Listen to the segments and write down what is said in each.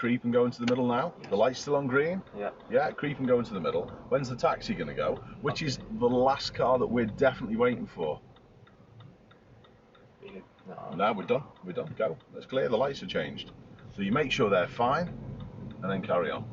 creep and go into the middle now? The light's still on green? Yeah. Yeah, creep and go into the middle. When's the taxi going to go? Which is the last car that we're definitely waiting for. No, we're done. We're done. Go. Let's clear. The lights are changed. So you make sure they're fine and then carry on.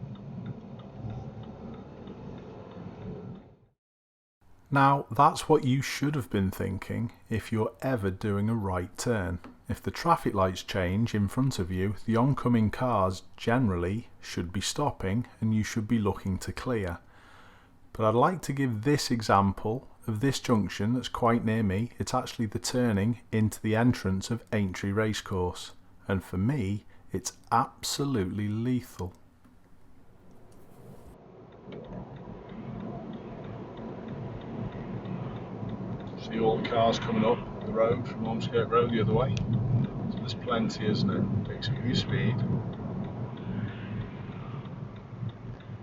Now, that's what you should have been thinking if you're ever doing a right turn. If the traffic lights change in front of you, the oncoming cars generally should be stopping and you should be looking to clear. But I'd like to give this example of this junction that's quite near me. It's actually the turning into the entrance of Aintree Racecourse, and for me it's absolutely lethal. See all the cars coming up the road from Ormskirk Road the other way. So there's plenty, isn't it? Takes up your speed.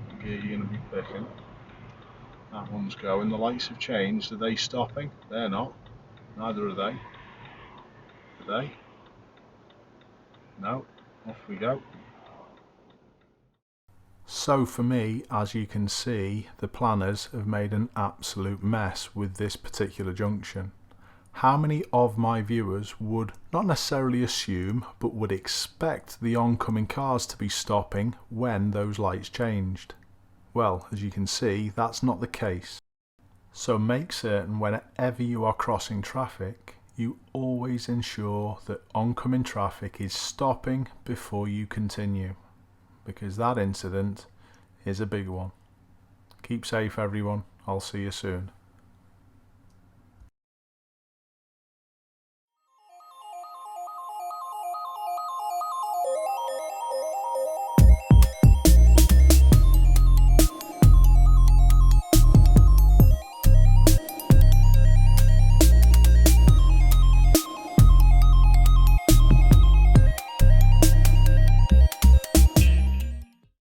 The gear you're going to be picking. That one's going. The lights have changed. Are they stopping? They're not. Neither are they. Are they? No. Off we go. So for me, as you can see, the planners have made an absolute mess with this particular junction. How many of my viewers would not necessarily assume, but would expect the oncoming cars to be stopping when those lights changed? Well, as you can see, that's not the case. So make certain whenever you are crossing traffic, you always ensure that oncoming traffic is stopping before you continue, because that incident is a big one. Keep safe everyone, I'll see you soon.